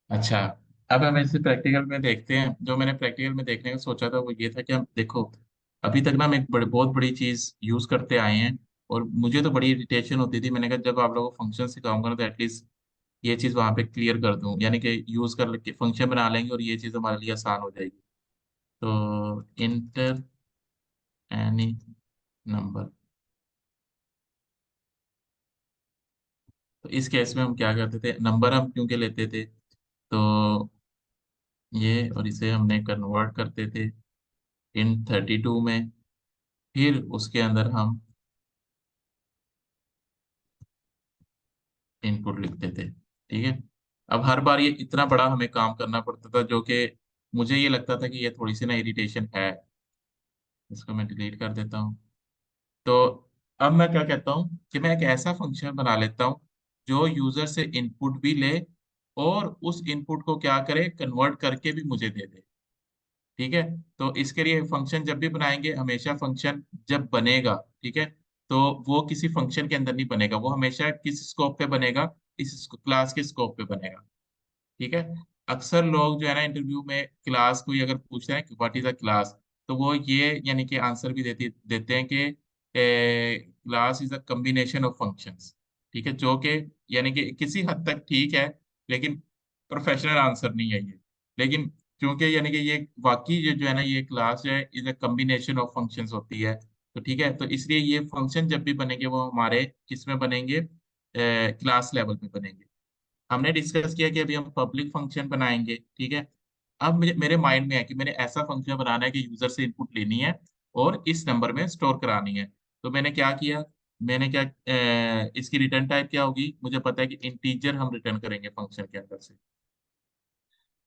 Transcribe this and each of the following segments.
अच्छा, अब हम इसे प्रैक्टिकल में देखते हैं। जो मैंने प्रैक्टिकल में देखने का सोचा था वो ये था कि हम देखो, अभी तक ना हम एक बहुत बड़ी चीज यूज करते आए हैं, और मुझे तो बड़ी इरिटेशन होती थी। मैंने कहा जब आप लोगों को फंक्शन सिखाऊंगा ना तो एटलीस्ट ये चीज वहां पे क्लियर कर दूं, यानी कि यूज कर के फंक्शन बना लेंगे और ये चीज हमारे लिए आसान हो जाएगी। तो इंटर एनी नंबर, तो इस केस में हम क्या करते थे, नंबर हम क्योंकि लेते थे, तो ये और इसे हमने कन्वर्ट करते थे इन 32 में। फिर उसके अंदर हम इनपुट लिखते थे, ठीक है। अब हर बार ये इतना बड़ा हमें काम करना पड़ता था, जो कि मुझे ये लगता था कि ये थोड़ी सी ना इरिटेशन है। इसको मैं डिलीट कर देता हूँ। तो अब मैं क्या कहता हूँ कि मैं एक ऐसा फंक्शन बना लेता हूँ जो यूजर से इनपुट भी ले और उस इनपुट को क्या करे, कन्वर्ट करके भी मुझे दे दे, ठीक है। तो इसके लिए फंक्शन जब भी बनाएंगे, हमेशा फंक्शन जब बनेगा, ठीक है, तो वो किसी फंक्शन के अंदर नहीं बनेगा, वो हमेशा किस स्कोप पे बनेगा, इस क्लास के स्कोप पे बनेगा, ठीक है। अक्सर लोग जो है ना इंटरव्यू में क्लास कोई अगर पूछते हैं कि व्हाट इज अ क्लास, तो वो ये यानी कि आंसर भी देते हैं कि class is a combination of functions, ठीक है, जो कि यानी कि किसी हद तक ठीक है, लेकिन प्रोफेशनल आंसर नहीं है ये। लेकिन क्योंकि यानी कि ये वाकई ये जो है ना, ये क्लास जो है is a combination of functions होती है, तो ठीक है, तो इसलिए ये फंक्शन जब भी बनेंगे वो हमारे किस में बनेंगे, क्लास लेवल पे बनेंगे। हमने डिस्कस किया कि अभी हम पब्लिक फंक्शन बनाएंगे, ठीक है। अब मुझे मेरे माइंड में है कि मैंने ऐसा फंक्शन बनाना है कि यूजर से इनपुट लेनी है और इस नंबर में स्टोर करानी है। तो मैंने क्या किया, मैंने क्या इसकी रिटर्न टाइप क्या होगी, मुझे पता है कि इंटीजर हम रिटर्न करेंगे फंक्शन के अंदर से।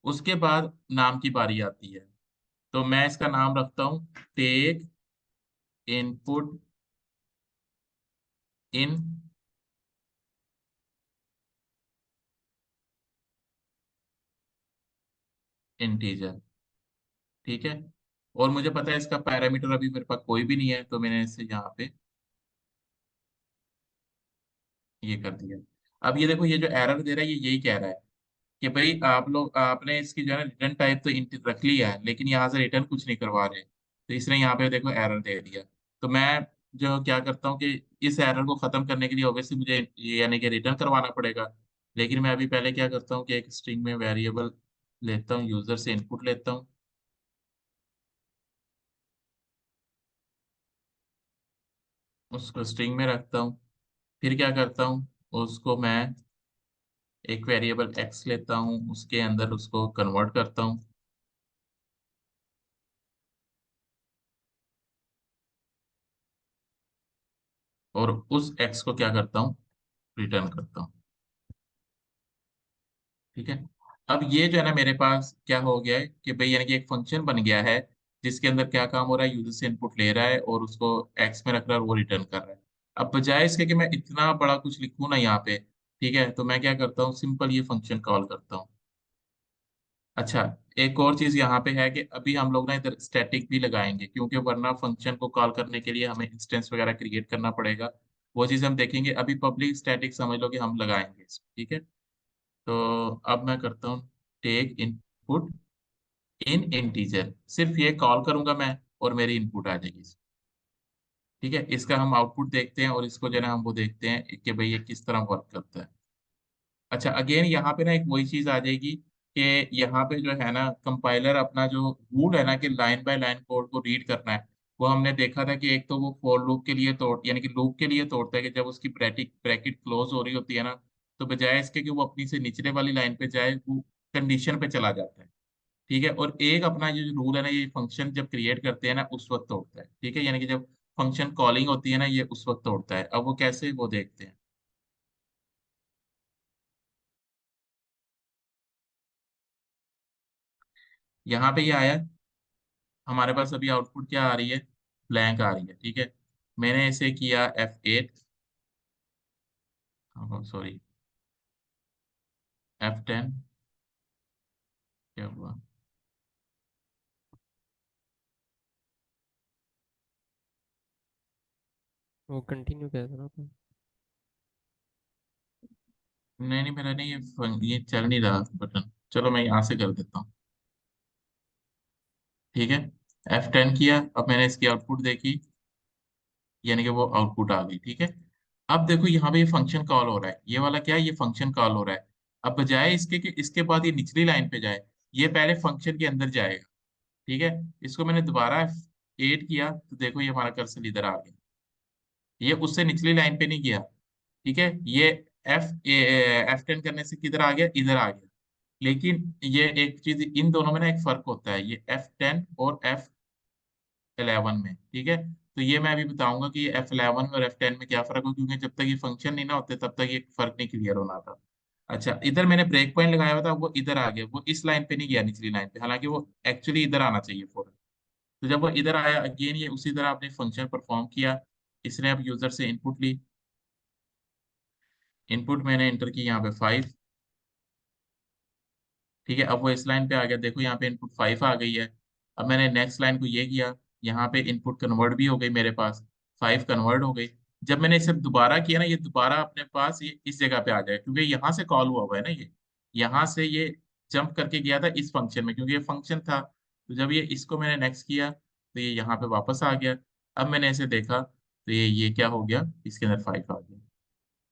उसके बाद नाम की बारी आती है, तो मैं इसका नाम रखता हूँ टेक इनपुट इन इंटीजर, ठीक है। और मुझे पता है इसका पैरामीटर अभी मेरे पास कोई भी नहीं है, तो मैंने इसे यहाँ पे ये कर दिया। अब ये देखो, ये जो एरर दे रहा है ये यही कह रहा है कि भाई आप लोग आपने इसकी जो है ना रिटर्न टाइप तो इंट रख लिया है, लेकिन यहाँ से रिटर्न कुछ नहीं करवा रहे, तो इसने यहाँ पे देखो एरर दे दिया। तो मैं जो क्या करता हूँ कि इस एरर को खत्म करने के लिए ऑब्वियसली मुझे ये यानी कि रिटर्न करवाना पड़ेगा। लेकिन मैं अभी पहले क्या करता हूँ कि एक स्ट्रिंग में वेरिएबल लेता हूँ, यूजर से इनपुट लेता हूँ, उसको स्ट्रिंग में रखता हूँ। फिर क्या करता हूँ, उसको मैं एक वेरिएबल एक्स लेता हूँ, उसके अंदर उसको कन्वर्ट करता हूँ, और उस एक्स को क्या करता हूँ, रिटर्न करता हूँ, ठीक है। अब ये जो है ना मेरे पास क्या हो गया है कि भाई यानी कि एक फंक्शन बन गया है जिसके अंदर क्या काम हो रहा है, यूजर से इनपुट ले रहा है और उसको एक्स में रख रहा है और वो रिटर्न कर रहा है। अब बजाय इसके कि मैं इतना बड़ा कुछ लिखूं ना यहाँ पे, ठीक है, तो मैं क्या करता हूँ, सिंपल ये फंक्शन कॉल करता हूँ। अच्छा, एक और चीज यहाँ पे है कि अभी हम लोग ना इधर स्टैटिक भी लगाएंगे, क्योंकि वरना फंक्शन को कॉल करने के लिए हमें इंस्टेंस वगैरह क्रिएट करना पड़ेगा। वो चीज हम देखेंगे, अभी पब्लिक स्टैटिक समझ लो कि हम लगाएंगे इसमें, ठीक है। तो अब मैं करता हूँ टेक इनपुट इन इंटीजर, सिर्फ ये कॉल करूंगा मैं और मेरी इनपुट आ जाएगी, ठीक है। इसका हम आउटपुट देखते हैं और इसको जो है ना हम वो देखते हैं कि भाई ये किस तरह वर्क करता है। अच्छा, अगेन यहाँ पे ना एक वही चीज आ जाएगी कि यहाँ पे जो है ना कंपाइलर अपना जो रूल है ना कि लाइन बाय लाइन कोड को रीड करना है, वो हमने देखा था कि एक तो वो फॉर लूप के लिए तोड़ यानी कि लूप के लिए तोड़ता है कि जब उसकी ब्रैकेट ब्रैकेट क्लोज हो रही होती है ना, तो बजाय इसके कि वो अपनी से निचले वाली लाइन पे जाए, वो कंडीशन पे चला जाता है, ठीक है। और एक अपना ये जो रूल है ना, ये फंक्शन जब क्रिएट करते हैं ना उस वक्त तोड़ता है, ठीक है, यानी कि जब फंक्शन कॉलिंग होती है ना ये उस वक्त तोड़ता है। अब वो कैसे, वो देखते हैं। यहाँ पे ये आया, हमारे पास अभी आउटपुट क्या आ रही है, ब्लैंक आ रही है, ठीक है। मैंने इसे किया F8, सॉरी F10, क्या हुआ, वो कंटिन्यू किया था ना आपने? नहीं नहीं मेरा नहीं, ये चल नहीं रहा बटन। चलो मैं यहाँ से कर देता हूँ। ठीक है, F10 किया, अब मैंने इसकी आउटपुट देखी, यानी कि वो आउटपुट आ गई। ठीक है, अब देखो यहाँ पे ये फंक्शन कॉल हो रहा है, ये वाला क्या है, ये फंक्शन कॉल हो रहा है। अब बजाय इसके कि इसके बाद ये निचली लाइन पे जाए, ये पहले फंक्शन के अंदर जाएगा। ठीक है, इसको मैंने दोबारा F8 किया तो देखो ये हमारा कर्सर इधर आ गया, ये उससे निचली लाइन पे नहीं गया। ठीक है, ये F10 करने से किधर आ गया, इधर आ गया। लेकिन ये एक चीज, इन दोनों में ना एक फर्क होता है, ये F10 और F11 में। ठीक है, तो ये मैं अभी बताऊंगा कि ये F11 में और F10 में क्या फर्क है, क्योंकि जब तक ये फंक्शन नहीं ना होते तब तक ये फर्क नहीं क्लियर होना था। अच्छा, इधर मैंने ब्रेक पॉइंट लगाया हुआ था, वो इधर आ गया, वो इस लाइन पे नहीं गया, निचली लाइन पे, हालांकि वो एक्चुअली इधर आना चाहिए फौरन। तो जब वो इधर आया अगेन, ये उसी तरह आपने फंक्शन परफॉर्म किया। इसने अब यूजर से इनपुट ली, इनपुट मैंने एंटर की यहाँ पे 5। ठीक है, अब वो इस लाइन पे आ गया, देखो यहाँ पे इनपुट 5 आ गई है। अब मैंने नेक्स्ट लाइन को ये किया, यहाँ पे इनपुट कन्वर्ट भी हो गई मेरे पास, 5 कन्वर्ट हो गई। जब मैंने इसे दोबारा किया ना, ये दोबारा अपने पास ये इस जगह पे आ जाएगा, क्योंकि यहाँ से कॉल हुआ हुआ है ना, ये यहाँ से ये जंप करके गया था इस फंक्शन में, क्योंकि ये फंक्शन था। तो जब ये इसको मैंने नेक्स्ट किया तो ये यहाँ पे वापस आ गया। अब मैंने इसे देखा तो ये क्या हो गया, इसके अंदर 5 आ गया।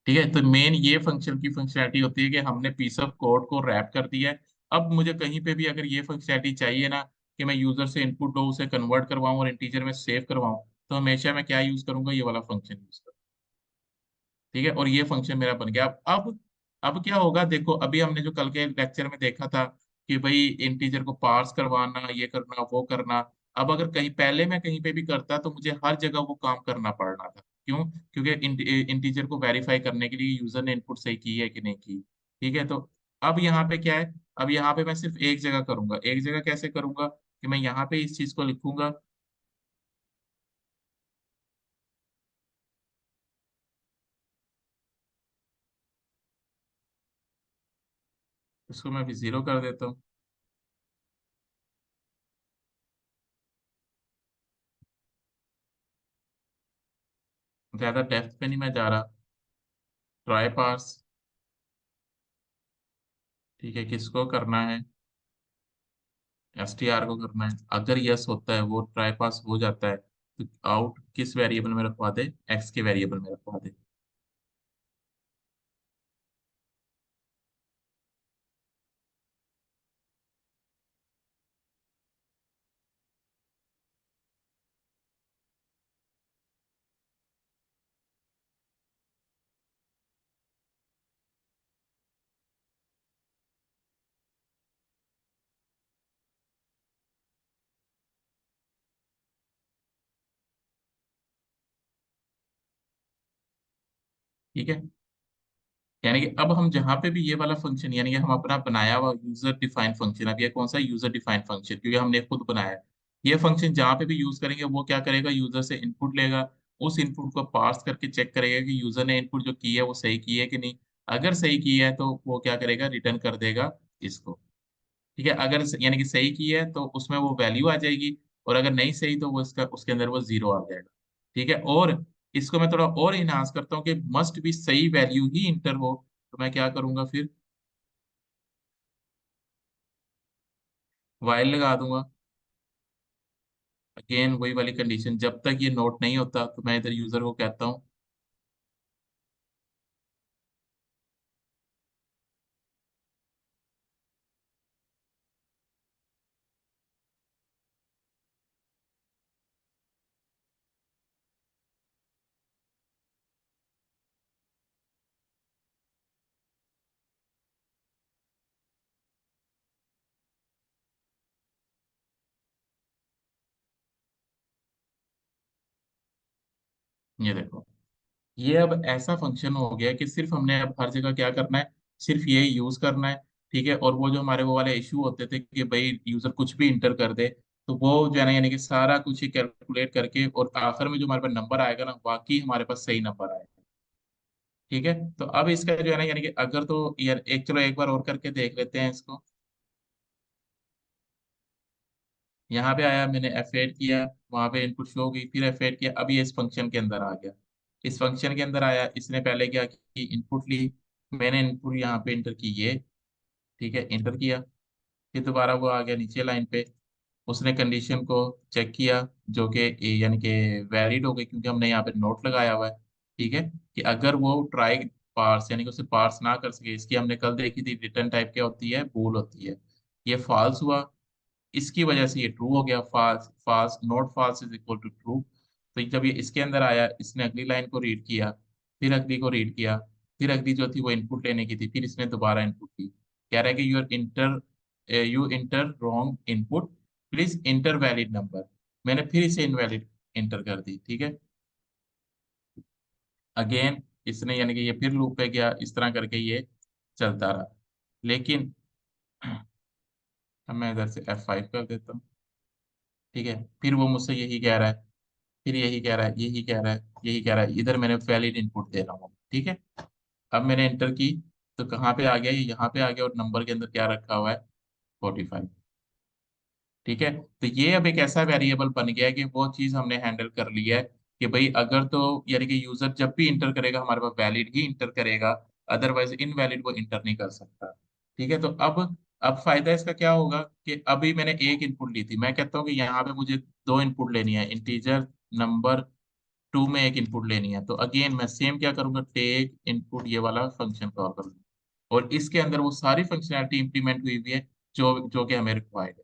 ठीक है, तो मेन ये फंक्शन की फंक्शनैलिटी होती है कि हमने पीस ऑफ कोड को रैप कर दिया है। अब मुझे कहीं पे भी अगर ये फंक्शनैलिटी चाहिए ना, कि मैं यूजर से इनपुट लो, उसे कन्वर्ट करवाऊं और इंटीजर में सेव करवाऊं, तो हमेशा मैं क्या यूज करूंगा, ये वाला फंक्शन यूज करूंगा। ठीक है, और ये फंक्शन मेरा बन गया। अब क्या होगा, देखो अभी हमने जो कल के लेक्चर में देखा था कि भाई इंटीजर को पार्स करवाना, ये करना वो करना। अब अगर कहीं पहले मैं कहीं पे भी करता तो मुझे हर जगह वो काम करना पड़ना था। क्यों? क्योंकि इंटीजर को वेरीफाई करने के लिए यूजर ने इनपुट सही की है कि नहीं की। ठीक है, तो अब यहाँ पे क्या है, अब यहाँ पे मैं सिर्फ एक जगह करूंगा। एक जगह कैसे करूंगा, कि मैं यहाँ पे इस चीज को लिखूंगा। इसको मैं भी 0 कर देता हूँ। ज्यादा डेप्थ पे नहीं मैं जा रहा। Try parse. ठीक है, किसको करना है, STR को करना है। अगर यस होता है, वो ट्राई पास हो जाता है, तो आउट किस वेरिएबल में रखवा दे, एक्स के वेरिएबल में रखवा दे। ठीक है, यानी कि अब हम जहां पे भी ये वाला फंक्शन, यानी कि हम अपना बनाया हुआ यूजर डिफाइंड फंक्शन, अब ये कौन सा यूजर डिफाइंड फंक्शन, क्योंकि हमने खुद बनाया है। ये फंक्शन जहां पे भी यूज करेंगे, वो क्या करेगा, यूजर से इनपुट लेगा, उस इनपुट को पार्स करके चेक करेगा कि यूजर ने इनपुट जो की है वो सही की है कि नहीं। अगर सही की है तो वो क्या करेगा, रिटर्न कर देगा इसको। ठीक है, अगर यानी कि सही की है तो उसमें वो वैल्यू आ जाएगी, और अगर नहीं सही तो वो इसका उसके अंदर वो 0 आ जाएगा। ठीक है, और इसको मैं थोड़ा और इनहांस करता हूँ कि मस्ट भी सही वैल्यू ही इंटर हो। तो मैं क्या करूंगा फिर, वाइल लगा दूंगा। अगेन वही वाली कंडीशन, जब तक ये नोट नहीं होता तो मैं इधर यूजर को कहता हूँ। ये देखो, ये अब ऐसा फंक्शन हो गया कि सिर्फ हमने अब हर जगह क्या करना है, सिर्फ ये यूज करना है। ठीक है, और वो जो हमारे वो वाले इशू होते थे कि भाई यूजर कुछ भी इंटर कर दे, तो वो जो है ना, यानी कि सारा कुछ ही कैलकुलेट करके और आखिर में जो हमारे पास नंबर आएगा ना, वाकई हमारे पास सही नंबर आएगा। ठीक है, तो अब इसका जो है ना, यानी कि अगर तो यार एक, चलो एक बार और करके देख लेते हैं इसको। यहाँ पे आया, मैंने F8 किया, वहां पे इनपुट शो हो गई, फिर F8 किया, अब ये इस फंक्शन के अंदर आ गया। इस फंक्शन के अंदर आया, इसने पहले क्या की, इनपुट ली। मैंने इनपुट यहाँ पे इंटर की, ये ठीक है, इंटर किया। फिर दोबारा वो आ गया नीचे लाइन पे, उसने कंडीशन को चेक किया, जो कि यानी कि वैलिड हो गई, क्योंकि हमने यहाँ पे नोट लगाया हुआ है। ठीक है, कि अगर वो ट्राई पार्स यानी कि उसे पार्स ना कर सके, इसकी हमने कल देखी थी रिटर्न टाइप क्या होती है, बूल होती है। ये फॉल्स हुआ, इसकी वजह से ये ट्रू हो गया, false false not false is equal to true. तो जब ये इसके अंदर आया, इसने अगली लाइन को रीड किया, फिर अगली को रीड किया, फिर अगली जो थी वो इनपुट लेने की थी, फिर इसने दोबारा इनपुट की। कह रहा है कि you inter wrong input, please inter valid number. मैंने फिर इसे इनवैलिड इंटर कर दी। ठीक है, अगेन इसने यानी कि ये फिर लूप पे गया, इस तरह करके ये चलता रहा। लेकिन अब मैं इधर से F5 कर देता हूँ। ठीक है, फिर वो मुझसे यही कह रहा है, फिर यही कह रहा है, यही कह रहा है, यही कह रहा है, इधर मैंने वैलिड इनपुट दे रहा हूँ। ठीक है, अब मैंने एंटर की, तो कहाँ पे आ गया, ये यहाँ पे आ गया, और नंबर के अंदर क्या रखा हुआ है, 45। ठीक है, तो ये अब एक ऐसा वेरिएबल बन गया है कि वो चीज हमने हैंडल कर ली है, कि भाई अगर तो यानी कि यूजर जब भी इंटर करेगा हमारे पास वैलिड ही इंटर करेगा, अदरवाइज इनवैलिड वो इंटर नहीं कर सकता। ठीक है, तो अब फायदा इसका क्या होगा, कि अभी मैंने एक इनपुट ली थी, मैं कहता हूँ कि यहाँ पे मुझे दो इनपुट लेनी है, इंटीजर नंबर टू में एक इनपुट लेनी है, तो अगेन मैं सेम क्या करूंगा, टेक इनपुट ये वाला फंक्शन कॉल करूंगा, और इसके अंदर वो सारी फंक्शनैलिटी इंप्लीमेंट हुई हुई है जो जो कि हमें रिक्वायर्ड है।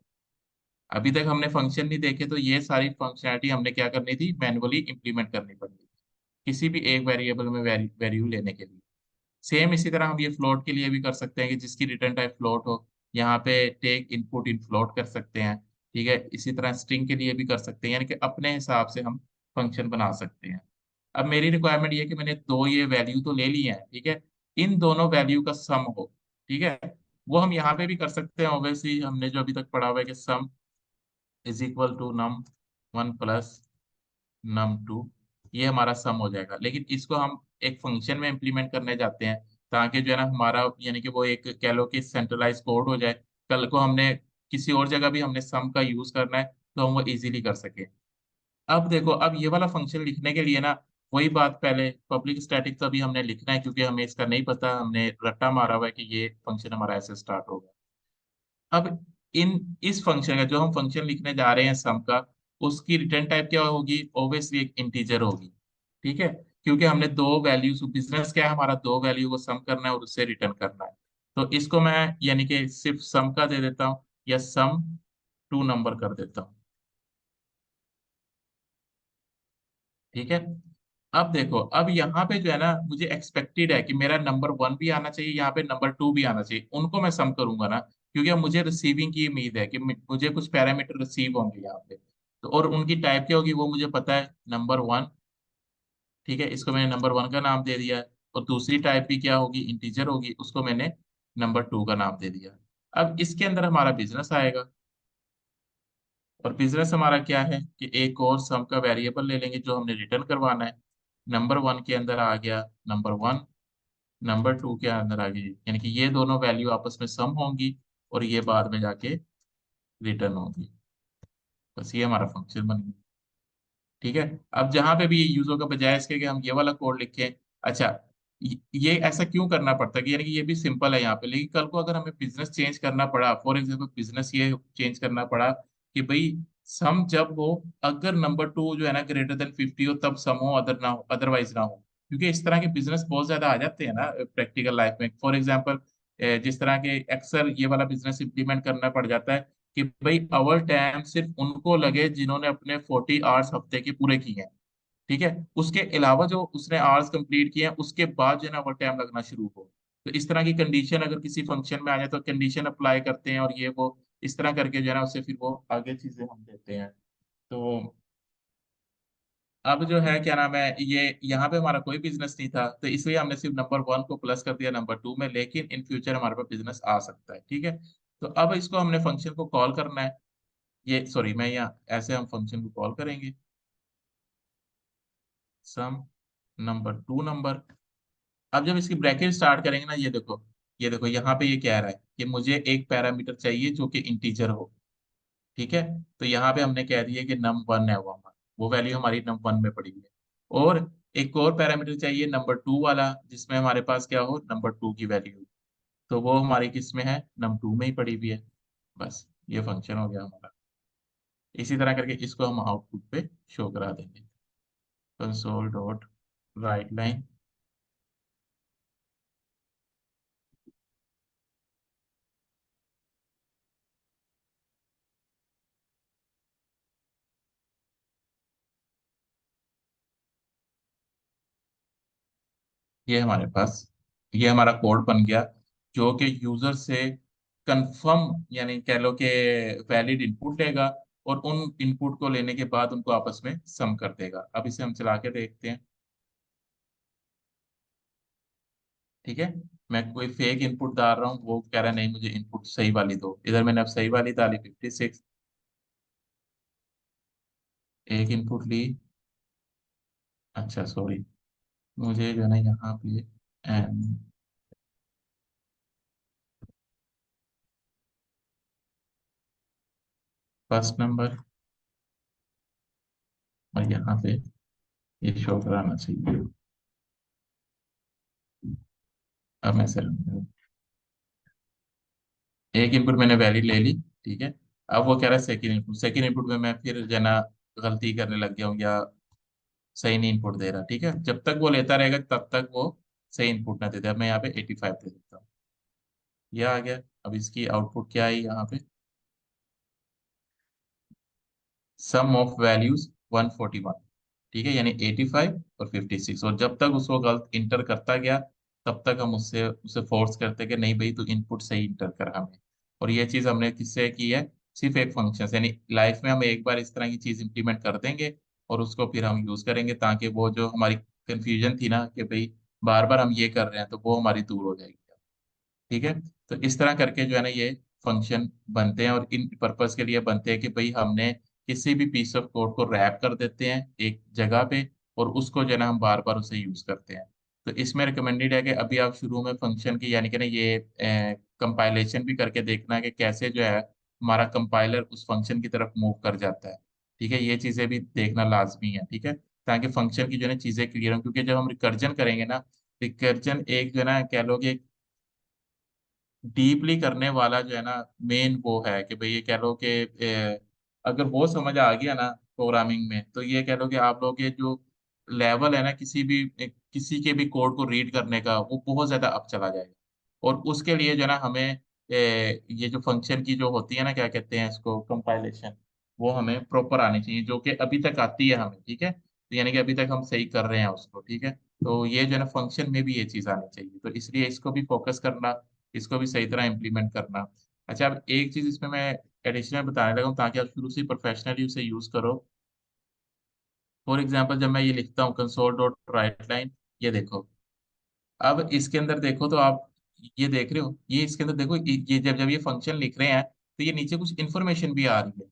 अभी तक हमने फंक्शन नहीं देखे, तो ये सारी फंक्शनैलिटी हमने क्या करनी थी, मैनुअली इंप्लीमेंट करनी पड़ती थी किसी भी एक वेरिएबल में वैल्यू लेने के लिए। सेम इसी तरह हम ये फ्लोट के लिए भी कर सकते हैं, कि जिसकी रिटर्न टाइप फ्लोट हो, यहाँ पे टेक इनपुट इन फ्लोट कर सकते हैं। ठीक है, इसी तरह स्ट्रिंग के लिए भी कर सकते हैं, यानी कि अपने हिसाब से हम फंक्शन बना सकते हैं। अब मेरी रिक्वायरमेंट ये है कि मैंने दो ये वैल्यू तो ले ली है, ठीक है, इन दोनों वैल्यू का सम हो। ठीक है, वो हम यहाँ पे भी कर सकते हैं, ऑब्वियसली हमने जो अभी तक पढ़ा हुआ है कि sum is equal to num one plus num two, ये हमारा सम हो जाएगा। लेकिन इसको हम एक फंक्शन में इम्प्लीमेंट करने जाते हैं, ताकि जो है ना हमारा यानी कि वो एक कह लो कि सेंट्रलाइज कोड हो जाए। कल को हमने किसी और जगह भी हमने सम का यूज करना है, तो हम वो इजीली कर सके। अब देखो, अब ये वाला फंक्शन लिखने के लिए ना, वही बात, पहले पब्लिक स्टैटिक तो अभी हमने लिखना है, क्योंकि हमें इसका नहीं पता, हमने रट्टा मारा हुआ है कि ये फंक्शन हमारा ऐसे स्टार्ट होगा। अब इन इस फंक्शन का जो हम फंक्शन लिखने जा रहे हैं सम का, उसकी रिटर्न टाइप क्या होगी, ऑब्वियसली एक इंटीजर होगी। ठीक है, क्योंकि हमने दो वैल्यूज, बिजनेस क्या है हमारा, दो वैल्यू को सम करना है और उससे रिटर्न करना है। तो इसको मैं यानी कि सिर्फ सम का दे देता हूँ, या सम टू नंबर कर देता हूँ। ठीक है, अब देखो, अब यहाँ पे जो है ना, मुझे एक्सपेक्टेड है कि मेरा नंबर वन भी आना चाहिए, यहाँ पे नंबर टू भी आना चाहिए, उनको मैं सम करूंगा ना, क्योंकि अब मुझे रिसीविंग की उम्मीद है कि मुझे कुछ पैरामीटर रिसीव होंगे यहाँ पे। तो और उनकी टाइप क्या होगी वो मुझे पता है, नंबर वन। ठीक है, इसको मैंने नंबर वन का नाम दे दिया है, और दूसरी टाइप भी क्या होगी, इंटीजर होगी, उसको मैंने नंबर टू का नाम दे दिया। अब इसके अंदर हमारा बिजनेस आएगा, और बिजनेस हमारा क्या है, कि एक और सम का वेरिएबल ले लेंगे जो हमने रिटर्न करवाना है। नंबर वन के अंदर आ गया नंबर वन, नंबर टू के अंदर आ गई, यानी कि ये दोनों वैल्यू आपस में सम होंगी, और ये बाद में जाके रिटर्न होगी। बस ये हमारा फंक्शन बन गया। ठीक है, अब जहां पे भी यूज होगा, बजाय इसके कि हम ये वाला कोड लिखें, अच्छा, ये ऐसा क्यों करना पड़ता है, कि यानी कि ये भी सिंपल है यहाँ पे, लेकिन कल को अगर हमें बिजनेस चेंज करना पड़ा, फॉर एग्जाम्पल बिजनेस ये चेंज करना पड़ा कि भाई सम जब हो, अगर नंबर टू जो है ना ग्रेटर देन 50 हो तब सम हो, अदर ना हो, अदरवाइज ना हो। क्योंकि इस तरह के बिजनेस बहुत ज्यादा आ जाते हैं ना प्रैक्टिकल लाइफ में। फॉर एग्जाम्पल जिस तरह के अक्सर ये वाला बिजनेस इंप्लीमेंट करना पड़ जाता है, कि भाई अवर टाइम सिर्फ उनको लगे जिन्होंने अपने 40 आवर्स हफ्ते के पूरे किए हैं। ठीक है, उसके अलावा जो उसने आवर्स कंप्लीट किए हैं, उसके बाद जो है ना ओवर टाइम लगना शुरू हो। तो इस तरह की कंडीशन अगर किसी फंक्शन में आ जाए, तो कंडीशन अप्लाई करते हैं, और ये वो इस तरह करके जो है ना उससे फिर वो आगे चीजें हम देते हैं। तो अब जो है क्या नाम है, ये यहाँ पे हमारा कोई बिजनेस नहीं था, तो इसलिए हमने सिर्फ नंबर वन को प्लस कर दिया नंबर टू में, लेकिन इन फ्यूचर हमारे पास बिजनेस आ सकता है। ठीक है, तो अब इसको हमने फंक्शन को कॉल करना है, ये सॉरी, मैं यहाँ ऐसे हम फंक्शन को कॉल करेंगे, सम नंबर टू नंबर। अब जब इसकी ब्रैकेट स्टार्ट करेंगे ना, ये देखो यहाँ पे ये कह रहा है कि मुझे एक पैरामीटर चाहिए जो कि इंटीजर हो। ठीक है, तो यहाँ पे हमने कह दिया कि नम वन है, वो वैल्यू हमारी नम वन में पड़ी हुई है। और एक और पैरामीटर चाहिए नंबर टू वाला, जिसमें हमारे पास क्या हो, नंबर टू की वैल्यू। तो वो हमारी किस में है, num2 में ही पड़ी हुई है। बस ये फंक्शन हो गया हमारा। इसी तरह करके इसको हम आउटपुट पे शो करा देंगे। कंसोल डॉट राइट लाइन, ये हमारे पास, ये हमारा कोड बन गया, जो कि यूजर से कंफर्म यानी कह लो कि वैलिड इनपुट लेगा, और उन इनपुट को लेने के बाद उनको आपस में सम कर देगा। अब इसे हम चला के देखते हैं। ठीक है, मैं कोई फेक इनपुट डाल रहा हूँ, वो कह रहा है नहीं मुझे इनपुट सही वाली दो। इधर मैंने अब सही वाली डाली 56, एक इनपुट ली। अच्छा सॉरी, मुझे जो है ना यहाँ पे फर्स्ट नंबर, और यहाँ पे ये शो कराना चाहिए। अब मैं सर एक इनपुट मैंने वैलिड ले ली। ठीक है, अब वो कह रहा है सेकंड इनपुट, सेकंड इनपुट में मैं फिर जो है ना गलती करने लग गया हूँ, या सही नहीं इनपुट दे रहा। ठीक है, जब तक वो लेता रहेगा तब तक वो सही इनपुट ना दे दे। अब मैं यहाँ पे 85 दे देता हूँ, ये आ गया। अब इसकी आउटपुट क्या आई यहाँ पे, सम ऑफ वैल्यूज 141। ठीक है, यानी 85 और 56, और जब तक उसको गलत इंटर करता गया तब तक हम उससे उसे फोर्स करते कि नहीं भाई तू इनपुट सही इंटर कर हमें। और ये चीज हमने किससे की है, सिर्फ एक फंक्शन, यानी लाइफ में हम एक बार इस तरह की चीज इंप्लीमेंट कर देंगे, और उसको फिर हम यूज करेंगे, ताकि वो जो हमारी कंफ्यूजन थी ना कि भाई बार बार हम ये कर रहे हैं, तो वो हमारी दूर हो जाएगी। ठीक है, तो इस तरह करके जो है ना ये फंक्शन बनते हैं, और इन पर्पस के लिए बनते हैं कि भाई हमने किसी भी पीस ऑफ कोड को रैप कर देते हैं एक जगह पे, और उसको जो है ना हम बार बार उसे यूज करते हैं। तो इसमें रिकमेंडेड है कि अभी आप शुरू में फंक्शन की यानी कि ना ये कंपाइलेशन भी करके देखना है कि कैसे जो है हमारा कंपाइलर उस फंक्शन की तरफ मूव कर जाता है। ठीक है, ये चीजें भी देखना लाजमी है। ठीक है, ताकि फंक्शन की जो है ना चीजें क्लियर हो, क्योंकि जब हम रिकर्जन करेंगे ना, रिकर्जन एक जो है ना कह लो कि डीपली करने वाला जो है ना मेन वो है कि भाई ये कह लो कि अगर वो समझ आ गया ना प्रोग्रामिंग में, तो ये कह लो कि आप लोग के जो लेवल है ना किसी के भी कोड को रीड करने का, वो बहुत ज्यादा अप चला जाएगा। और उसके लिए जो है ना हमें ये जो फंक्शन की जो होती है ना, क्या कहते हैं इसको, कंपाइलेशन, वो हमें प्रॉपर आनी चाहिए, जो कि अभी तक आती है हमें। ठीक है, तो यानी कि अभी तक हम सही कर रहे हैं उसको। ठीक है, तो ये जो है ना फंक्शन में भी ये चीज आनी चाहिए, तो इसलिए इसको भी फोकस करना, इसको भी सही तरह इम्प्लीमेंट करना। अच्छा, अब एक चीज इसमें मैं एडिशनल बताने लगा हूँ, ताकि आप शुरू से प्रोफेशनली उसे यूज करो। फॉर एग्जाम्पल, जब मैं ये लिखता हूँ कंसोल डॉट राइट लाइन, ये देखो, अब इसके अंदर देखो तो आप ये देख रहे हो, ये इसके अंदर देखो, ये जब जब ये फंक्शन लिख रहे हैं तो ये नीचे कुछ इन्फॉर्मेशन भी आ रही है।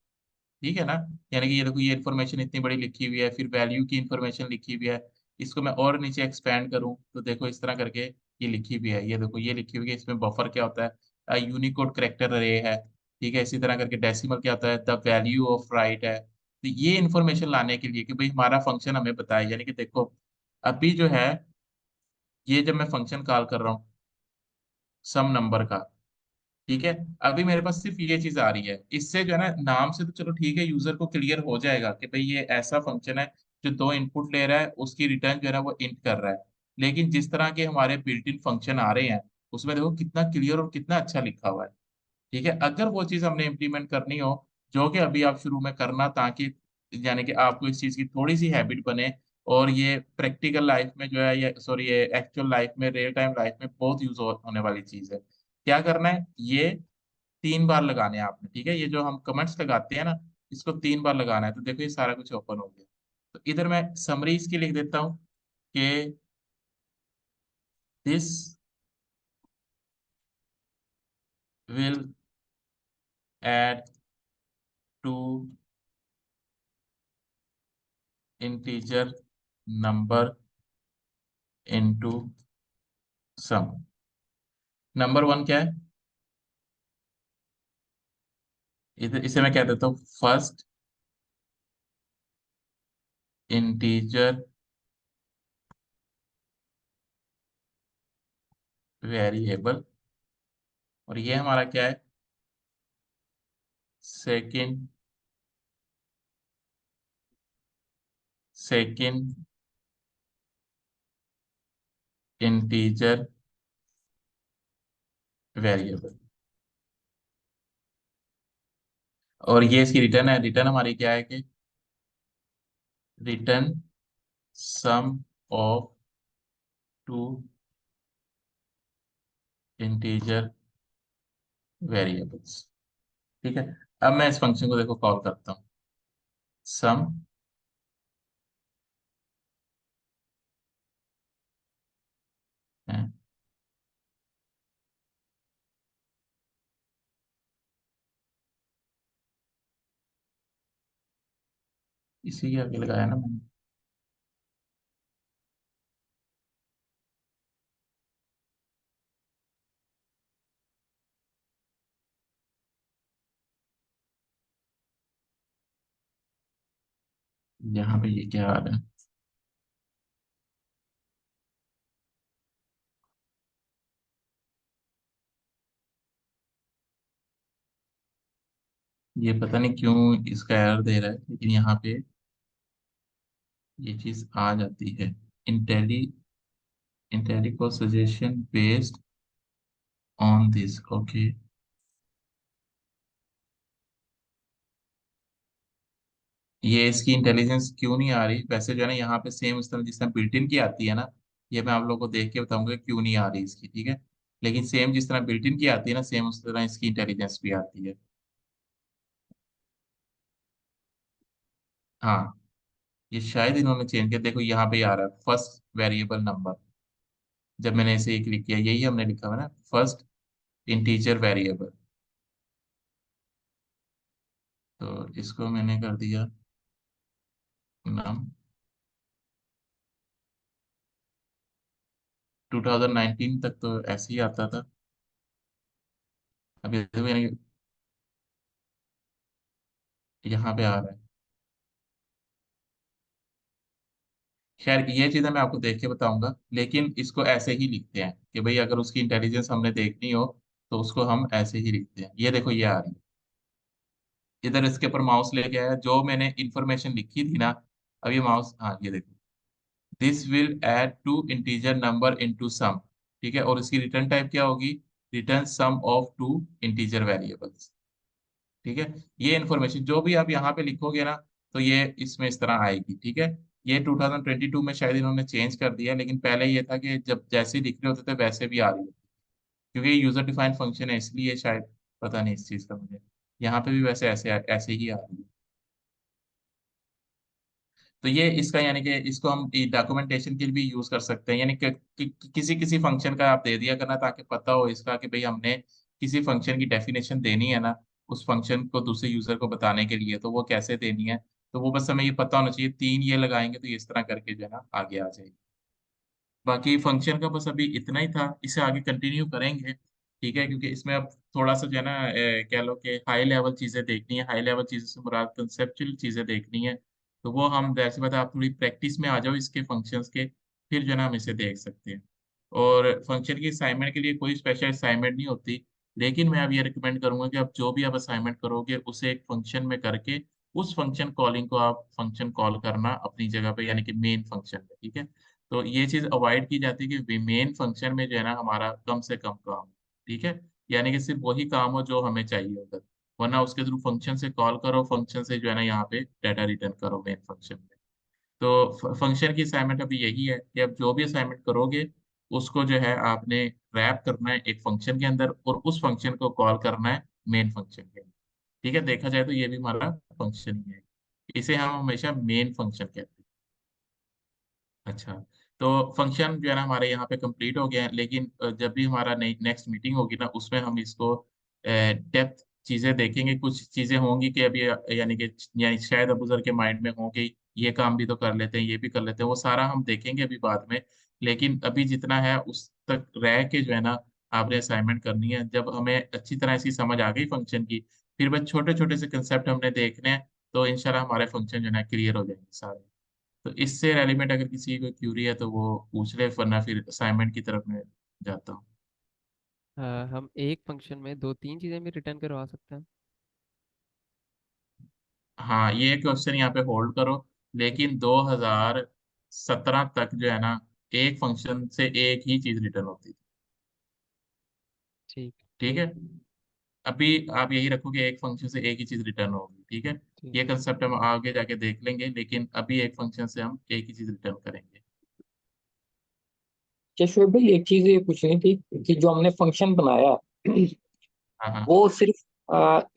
ठीक है ना, यानी कि ये देखो ये इन्फॉर्मेशन इतनी बड़ी लिखी हुई है, फिर वैल्यू की इन्फॉर्मेशन लिखी हुई है। इसको मैं और नीचे एक्सपेंड करूं तो देखो इस तरह करके ये लिखी हुई है। ये देखो ये लिखी हुई है, इसमें बफर क्या होता है, यूनिकोड करेक्टर अरे है। ठीक है, इसी तरह करके डेसिमल क्या होता है, द वैल्यू ऑफ राइट है। तो ये इन्फॉर्मेशन लाने के लिए कि भाई हमारा फंक्शन हमें बताए, यानी कि देखो अभी जो है ये जब मैं फंक्शन कॉल कर रहा हूँ सम नंबर का, ठीक है, अभी मेरे पास सिर्फ ये चीज आ रही है। इससे जो है ना नाम से तो चलो ठीक है, यूजर को क्लियर हो जाएगा कि भाई ये ऐसा फंक्शन है जो दो इनपुट ले रहा है, उसकी रिटर्न जो है ना वो इंट कर रहा है। लेकिन जिस तरह के हमारे बिल्ट इन फंक्शन आ रहे हैं, उसमें देखो कितना क्लियर और कितना अच्छा लिखा हुआ है। ठीक है, अगर वो चीज हमने इम्प्लीमेंट करनी हो, जो कि अभी आप शुरू में करना, ताकि यानी कि आपको इस चीज की थोड़ी सी हैबिट बने, और ये प्रैक्टिकल लाइफ में जो है, ये सॉरी ये एक्चुअल लाइफ में, रियल टाइम लाइफ में बहुत होने वाली चीज है। क्या करना है, ये 3 बार लगाने हैं आपने। ठीक है, ये जो हम कमेंट्स लगाते हैं ना, इसको 3 बार लगाना है। तो देखो ये सारा कुछ ओपन हो गया। तो इधर मैं समरी इसकी लिख देता हूँ कि this will add two integer number into sum. Number one क्या है, इधर इसे मैं क्या देता हूँ, फर्स्ट इंटीजर वेरिएबल और ये हमारा क्या है, सेकंड सेकंड इंटीजर वेरिएबल। और ये इसकी रिटर्न है, रिटर्न हमारी क्या है कि return sum of two integer variables. ठीक है। अब मैं इस फंक्शन को देखो कॉल करता हूँ, सम है, इसी के आगे लगाया ना मैंने। यहाँ पे ये क्या आ रहा है, ये पता नहीं क्यों इसका एरर दे रहा है, लेकिन यहाँ पे ये चीज आ जाती है। इंटेली इंटेली को suggestion based on this, okay. ये इसकी इंटेलिजेंस क्यों नहीं आ रही, वैसे जो है ना यहाँ पे सेम इस तरह जिस तरह बिल्ट इन की आती है ना, ये मैं आप लोगों को देख के बताऊंगा क्यों नहीं आ रही इसकी, ठीक है। लेकिन सेम जिस तरह बिल्ट इन की आती है ना, सेम उस तरह इसकी इंटेलिजेंस भी आती है। हाँ, ये शायद इन्होंने चेंज किया, देखो यहाँ पे आ रहा है फर्स्ट वेरिएबल नंबर। जब मैंने इसे क्लिक किया, यही हमने लिखा हुआ है ना, फर्स्ट इंटीजर वेरिएबल। तो इसको मैंने कर दिया नम। 2019 तक तो ऐसे ही आता था। अभी तो मैंने यहाँ पे आ रहा है। खैर ये चीजें मैं आपको देख के बताऊंगा, लेकिन इसको ऐसे ही लिखते हैं कि भाई अगर उसकी इंटेलिजेंस हमने देखनी हो तो उसको हम ऐसे ही लिखते हैं। ये देखो ये आ रही है, इधर इसके ऊपर माउस लेके आया, जो मैंने इंफॉर्मेशन लिखी थी ना, अब ये माउस, हाँ ये देखो, this will add two integer number into sum. ठीक है, और इसकी रिटर्न टाइप क्या होगी, return sum of two integer variables. ठीक है, ये इन्फॉर्मेशन जो भी आप यहाँ पे लिखोगे ना, तो ये इसमें इस तरह आएगी। ठीक है, ये 2022 में शायद इन्होंने चेंज कर दिया, लेकिन पहले ये था कि जब जैसे ही लिख रहे होते थे वैसे भी आ रही होती, क्योंकि ये यूजर डिफाइंड फंक्शन है इसलिए शायद, पता नहीं इस चीज का मुझे। यहाँ पे भी वैसे ऐसे ऐसे ही आ रही है। तो ये इसका यानी कि इसको हम डॉक्यूमेंटेशन के लिए भी यूज कर सकते हैं, यानी किसी किसी फंक्शन का आप दे दिया करना ताकि पता हो इसका कि भाई हमने किसी फंक्शन की डेफिनेशन देनी है ना, उस फंक्शन को दूसरे यूजर को बताने के लिए, तो वो कैसे देनी है। तो वो बस हमें ये पता होना चाहिए, तीन ये लगाएंगे तो ये इस तरह करके जो है ना आगे आ जाएगी। बाकी फंक्शन का बस अभी इतना ही था, इसे आगे कंटिन्यू करेंगे। ठीक है, क्योंकि इसमें अब थोड़ा सा जो है ना कह लो कि हाई लेवल चीजें देखनी है, हाई लेवल चीजों से मुराद कंसेप्चुअल चीजें देखनी है। तो वो हम जैसे बता, आप थोड़ी प्रैक्टिस में आ जाओ इसके फंक्शंस के, फिर जो है ना हम इसे देख सकते हैं। और फंक्शन की असाइनमेंट के लिए कोई स्पेशल असाइनमेंट नहीं होती, लेकिन मैं अब ये रिकमेंड करूंगा कि आप जो भी आप असाइनमेंट करोगे उसे एक फंक्शन में करके उस फंक्शन कॉलिंग को आप फंक्शन कॉल करना अपनी जगह पे, यानी कि मेन फंक्शन में। ठीक है, तो ये चीज अवॉइड की जाती है कि मेन फंक्शन में जो है ना हमारा कम से कम काम। ठीक है, यानी कि सिर्फ वही काम हो जो हमें चाहिए होगा, वरना उसके थ्रू फंक्शन से कॉल करो, फंक्शन से जो है ना यहाँ पे डाटा रिटर्न करो मेन फंक्शन में। तो फंक्शन की असाइनमेंट अभी यही है कि आप जो भी असाइनमेंट करोगे उसको जो है आपने रैप करना है एक फंक्शन के अंदर, और उस फंक्शन को कॉल करना है मेन फंक्शन के अंदर। ठीक है, देखा जाए तो ये भी हमारा फंक्शन ही है, इसे हम हमेशा मेन फंक्शन कहते हैं। अच्छा, तो फंक्शन जो है ना हमारे यहाँ पे कंप्लीट हो गया है, लेकिन जब भी हमारा नेक्स्ट मीटिंग होगी ना, उसमें हम इसको डेप्थ चीजें देखेंगे। कुछ चीजें होंगी कि अभी यानी शायद अबूजर के माइंड में हो कि ये काम भी तो कर लेते हैं, ये भी कर लेते हैं, वो सारा हम देखेंगे अभी बाद में। लेकिन अभी जितना है उस तक रह के जो है ना आपने असाइनमेंट करनी है। जब हमें अच्छी तरह इसकी समझ आ गई फंक्शन की, फिर बस छोटे छोटे से कंसेप्ट हमने देखने हैं, तो इंशाल्लाह हमारे फंक्शन जो है ना क्लियर हो जाएंगे सारे। तो इससे रेलिवेंट अगर किसी को क्यूरी है तो वो पूछ ले, वरना फिर असाइनमेंट की तरफ मैं जाता हूँ। हम एक फंक्शन में दो तीन चीज़ें भी रिटर्न करवा सकते हैं। हाँ, ये क्वेश्चन यहाँ पे होल्ड करो। लेकिन 2017 तक जो है ना, एक फंक्शन से एक ही चीज रिटर्न होती थी। ठीक। ठीक है। अभी आप यही रखो कि एक फंक्शन से एक ही चीज रिटर्न होगी। ठीक है। ठीक। ये कंसेप्ट हम आगे जाके देख लेंगे, लेकिन अभी एक फंक्शन से हम एक ही चीज रिटर्न करेंगे। क्या शोएब भाई, एक चीज ये पूछनी थी कि जो हमने फंक्शन बनाया हाँ हाँ। वो सिर्फ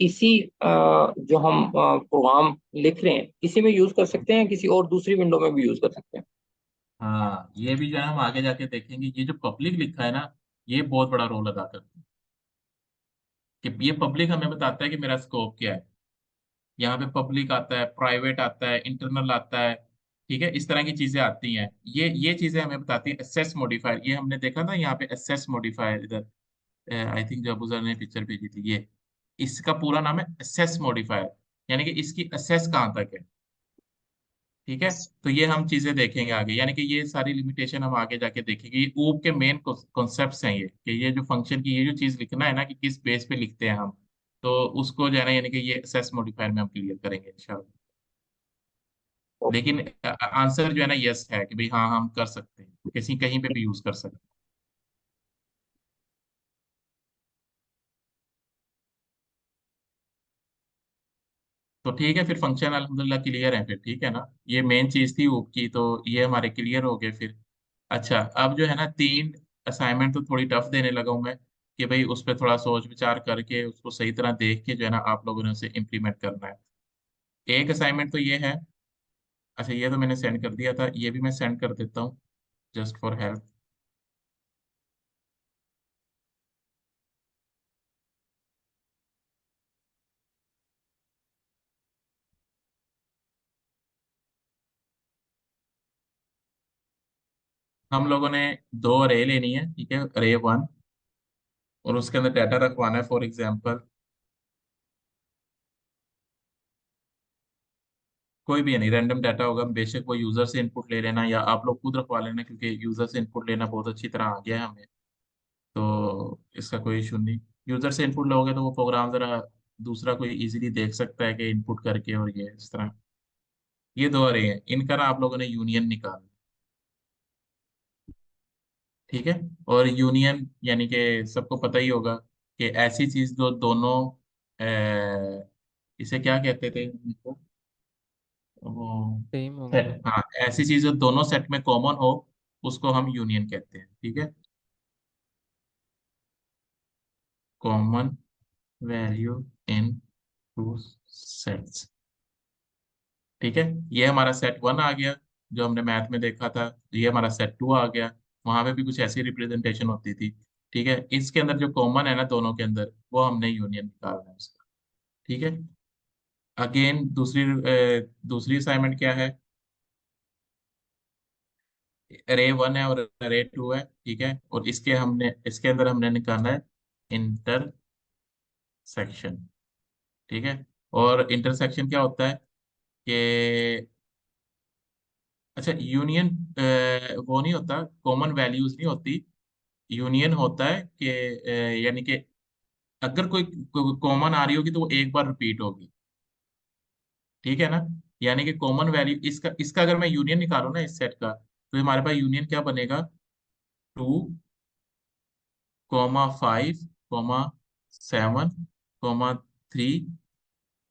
इसी जो हम प्रोग्राम लिख रहे हैं इसी में यूज कर सकते हैं, किसी और दूसरी विंडो में भी यूज कर सकते हैं? हाँ, ये भी जो है हम आगे जाके देखेंगे। ये जो पब्लिक लिखा है ना, ये बहुत बड़ा रोल अदा करता है। कि ये पब्लिक हमें बताता है कि मेरा स्कोप क्या है। यहाँ पे पब्लिक आता है, प्राइवेट आता है, इंटरनल आता है। ठीक है, इस तरह की चीजें आती हैं। ये चीजें हमें बताती हैं एसेस मॉडिफायर। ये हमने देखा था यहाँ पे एसेस मॉडिफायर इधर। आई थिंक जो अबूजर ने पिक्चर भेजी थी ये, इसका पूरा नाम है एसेस मॉडिफायर। यानी कि इसकी एसेस कहाँ तक है। ठीक है। तो ये हम चीजें देखेंगे आगे, यानी कि ये सारी लिमिटेशन हम आगे जाके देखेंगे। ये ऊप के मेन कॉन्सेप्ट्स हैं ये, कि ये जो फंक्शन की ये जो चीज लिखना है ना, कि किस बेस पे लिखते हैं हम। तो उसको जो है ना, यानी कि ये एसेस मॉडिफायर में हम क्लियर करेंगे इंशाल्लाह। लेकिन आंसर जो है ना, यस है कि भाई हाँ, हम कर सकते हैं, किसी कहीं पे भी यूज कर सकते हैं। तो ठीक है, फिर फंक्शन अल्हम्दुलिल्लाह क्लियर है फिर। ठीक है ना, ये मेन चीज थी ऊप की, तो ये हमारे क्लियर हो गए फिर। अच्छा, अब जो है ना, 3 असाइनमेंट तो थोड़ी टफ देने लगा हूं मैं, कि भाई उस पर थोड़ा सोच विचार करके उसको सही तरह देख के जो है ना, आप लोगों ने उसे इम्प्लीमेंट करना है। एक असाइनमेंट तो ये है। अच्छा, ये तो मैंने सेंड कर दिया था, ये भी मैं सेंड कर देता हूँ जस्ट फॉर हेल्प। हम लोगों ने 2 अरे लेनी है। ठीक है, अरे 1, और उसके अंदर डाटा रखवाना है। फॉर एग्जाम्पल, कोई भी नहीं, रैंडम डाटा होगा। बेशक वो यूजर से इनपुट ले लेना, या आप लोग खुद रखवा लेना, क्योंकि यूजर से इनपुट लेना बहुत अच्छी तरह आ गया है हमें। तो इसका कोई इशू नहीं। यूजर से इनपुट लोगे तो वो प्रोग्राम जरा दूसरा कोई इजीली देख सकता है कि इनपुट करके, और ये इस तरह। ये 2 अरे हैं, इनका ना आप लोगों ने यूनियन निकालना। ठीक है। और यूनियन यानी कि सबको पता ही होगा कि ऐसी चीज जो दोनों इसे क्या कहते थे इनको? वो सेम होंगे। सेट, हाँ, ऐसी चीज जो दोनों सेट में कॉमन हो, उसको हम यूनियन कहते हैं। ठीक है। Common value in two sets. ठीक है। ये हमारा सेट 1 आ गया, जो हमने मैथ में देखा था। ये हमारा सेट 2 आ गया। वहां पे भी कुछ ऐसी रिप्रेजेंटेशन होती थी। ठीक है, इसके अंदर जो कॉमन है ना दोनों के अंदर, वो हमने यूनियन निकालना है उसका। ठीक है। अगेन दूसरी असाइनमेंट क्या है? अरे 1 है और अरे 2 है। ठीक है, और इसके अंदर हमने निकालना है इंटरसेक्शन। ठीक है। और इंटरसेक्शन क्या होता है कि, अच्छा, यूनियन वो नहीं होता, कॉमन वैल्यूज नहीं होती। यूनियन होता है कि यानी कि अगर कोई कॉमन आ रही होगी तो वो एक बार रिपीट होगी। ठीक है ना। यानी कि कॉमन वैल्यू इसका इसका अगर मैं यूनियन निकालूं ना इस सेट का, तो हमारे पास यूनियन क्या बनेगा? 2, 5, 7, 3,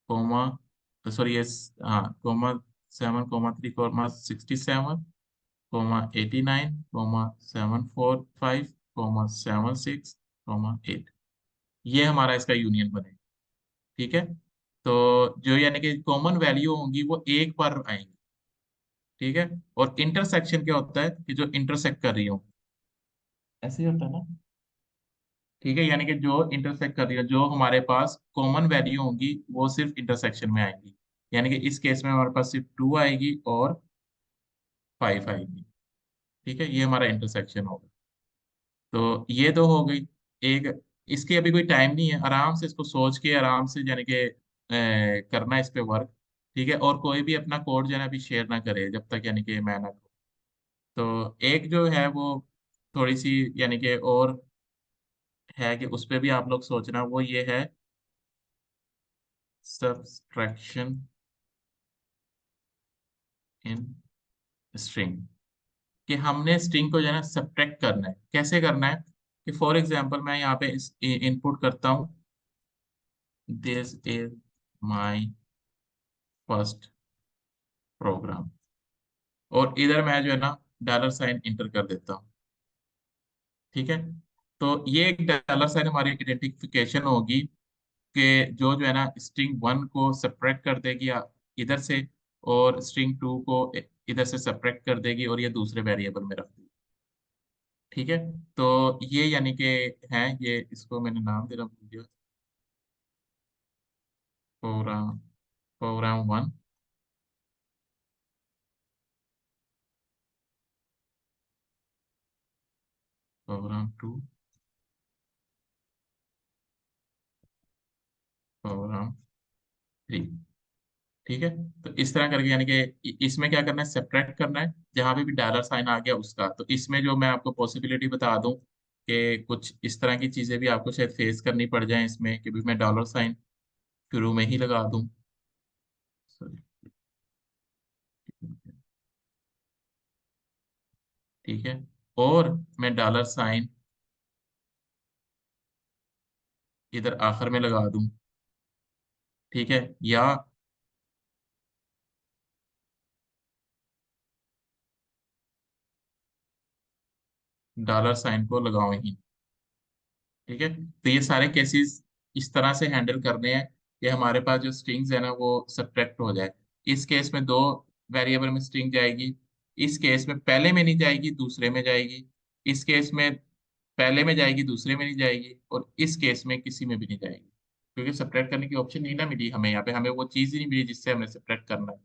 कोमा सॉरी, यस, हाँ, comma 7, 3, comma 67, comma 89, comma 745, comma 76, comma 8। ये हमारा इसका यूनियन बनेगा। ठीक है। तो जो यानी कि कॉमन वैल्यू होंगी वो एक बार आएंगी। ठीक है। और इंटरसेक्शन क्या होता है कि जो इंटरसेक्ट कर रही हो, ऐसे ही होता है ना। ठीक है, यानी कि जो इंटरसेक्ट कर रही है, जो हमारे पास कॉमन वैल्यू होंगी वो सिर्फ इंटरसेक्शन में आएंगी। यानी कि इस केस में हमारे पास सिर्फ 2 आएगी और 5 आएगी। ठीक है, ये हमारा इंटरसेक्शन होगा। तो ये तो हो गई एक। इसकी अभी कोई टाइम नहीं है, आराम से इसको सोच के आराम से यानी कि करना है इस पे वर्क। ठीक है, और कोई भी अपना कोड जो है ना अभी शेयर ना करे जब तक यानी कि मैं ना करूँ। तो एक जो है वो थोड़ी सी यानी कि और है कि उस पे भी आप लोग सोचना, वो ये है सब्सट्रैक्शन इन स्ट्रिंग, कि हमने स्ट्रिंग को जो है ना सब्ट्रैक्ट करना है। कैसे करना है? कि फॉर एग्जांपल मैं यहाँ पे इनपुट करता हूँ, this is my first program, और इधर मैं जो है ना डॉलर साइन इंटर कर देता हूँ। ठीक है, तो ये एक डॉलर साइन हमारी आइडेंटिफिकेशन होगी कि जो है ना स्ट्रिंग वन को सब्ट्रैक्ट कर देगी इधर से, और स्ट्रिंग टू को इधर से सब्ट्रैक्ट कर देगी और ये दूसरे वेरिएबल में रख देगी। ठीक है, तो ये यानी कि है, ये इसको मैंने नाम देना भूल गया, program program one, program two, program three. ठीक है, तो इस तरह करके यानी कि इसमें क्या करना है, सेपरेट करना है। जहां पे भी डॉलर साइन आ गया उसका, तो इसमें जो मैं आपको पॉसिबिलिटी बता दूं कि कुछ इस तरह की चीजें भी आपको शायद फेस करनी पड़ जाए इसमें, कि भी मैं डॉलर साइन शुरू में ही लगा दूं। Sorry, ठीक है, और मैं डॉलर साइन इधर आखिर में लगा दूं। ठीक है, या डॉलर साइन को लगाऊं ही। ठीक है, तो ये सारे केसेस इस तरह से हैंडल करने हैं कि हमारे पास जो स्ट्रिंग्स है ना वो सब्ट्रैक्ट हो जाए। इस केस में दो वेरिएबल में स्ट्रिंग जाएगी, इस केस में पहले में नहीं जाएगी दूसरे में जाएगी, इस केस में पहले में जाएगी दूसरे में नहीं जाएगी, और इस केस में किसी में भी नहीं जाएगी, क्योंकि सब्ट्रैक्ट करने की ऑप्शन नहीं ना मिली हमें यहाँ पे, हमें वो चीज ही नहीं मिली जिससे हमें सब्ट्रैक्ट करना है।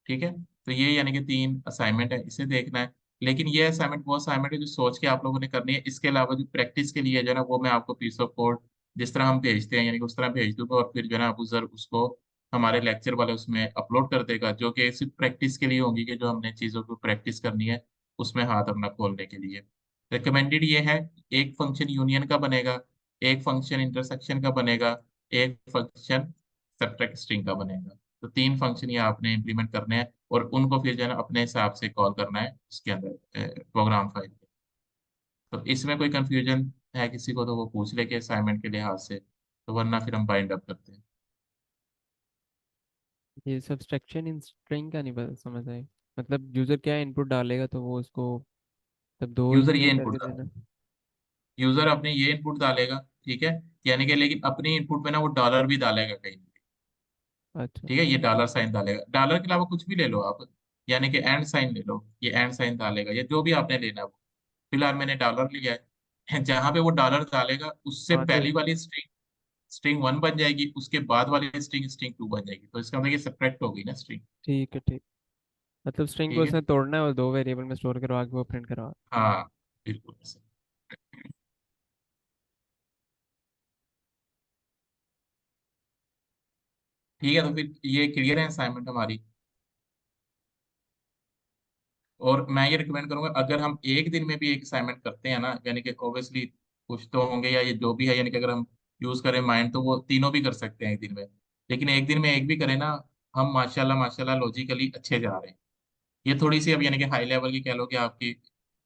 ठीक है, तो ये यानी कि तीन असाइनमेंट है, इसे देखना है। लेकिन ये असाइनमेंट वो असाइनमेंट है जो सोच के आप लोगों ने करनी है। इसके अलावा जो प्रैक्टिस के लिए जो है ना, वो मैं आपको पीस ऑफ कोड जिस तरह हम भेजते हैं यानी कि उस तरह भेज दूंगा, और फिर जो है ना अबू जर उसको हमारे लेक्चर वाले उसमें अपलोड कर देगा, जो कि सिर्फ प्रैक्टिस के लिए होंगी, कि जो हमने चीज़ों को प्रैक्टिस करनी है उसमें हाथ अपना खोलने के लिए। रिकमेंडेड ये है, एक फंक्शन यूनियन का बनेगा, एक फंक्शन इंटरसेक्शन का बनेगा, एक फंक्शन सब्ट्रैक्ट स्ट्रिंग का बनेगा। तो तीन फंक्शन ये आपने इंप्लीमेंट करने हैं, और उनको फिर जो है ना अपने हिसाब से कॉल करना है उसके अंदर प्रोग्राम फाइल में। तो इसमें कोई कंफ्यूजन है किसी को तो वो पूछ ले के असाइनमेंट के लिहाज से, तो वरना फिर हम बाइंड अप करते हैं। ये सब्सट्रैक्शन इन स्ट्रिंग का नहीं पता समझ आए। मतलब यूजर क्या इनपुट डालेगा तो वो उसको तब दो यूजर ये स्ट्रिंग इनपुट करके डाल देना। यूजर अपने ये इनपुट डालेगा। ठीक है, यानी कि लेकिन अपनी इनपुट में ना वो डॉलर भी डालेगा कहीं। अच्छा। ठीक है, ये डॉलर साइन डालेगा, डॉलर के अलावा कुछ भी ले लो आप, यानी कि एंड साइन ले लो, ये एंड साइन डालेगा, ये जो भी आपने लेना है वो। फिलहाल मैंने डॉलर लिया है। जहां पे वो डॉलर डालेगा उससे वहाँ से पहली वाली स्ट्रिंग स्ट्रिंग वन बन जाएगी, उसके बाद वाली स्ट्रिंग स्ट्रिंग टू बन जाएगी, तो इसका मतलब ये सब्ट्रैक्ट हो गई ना स्ट्रिंग। ठीक है ठीक। मतलब स्ट्रिंग को ठीक है, उसने तोड़ना है और दो वेरिएबल में स्टोर करवा के वो प्रिंट करवा। हाँ बिल्कुल ऐसे। ठीक है, तो फिर ये क्लियर है असाइनमेंट हमारी। और मैं ये रिकमेंड करूंगा, अगर हम एक दिन में भी एक असाइनमेंट करते हैं ना, यानी कि ऑब्वियसली कुछ तो होंगे या ये जो भी है, यानी कि अगर हम यूज करें माइंड तो वो तीनों भी कर सकते हैं एक दिन में। लेकिन एक दिन में एक भी करें ना, हम माशाल्लाह माशाल्लाह लॉजिकली अच्छे जा रहे हैं। ये थोड़ी सी अब यानी कि हाई लेवल की कह लो कि आपकी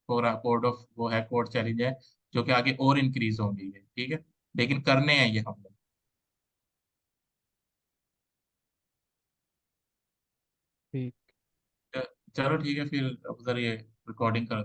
कोड ऑफ वो है, कोड चैलेंज है, जो कि आगे और इंक्रीज होंगी ये। ठीक है, लेकिन करने हैं ये हम लोग। ठीक। चलो ठीक है, फिर अब जरा ये रिकॉर्डिंग कर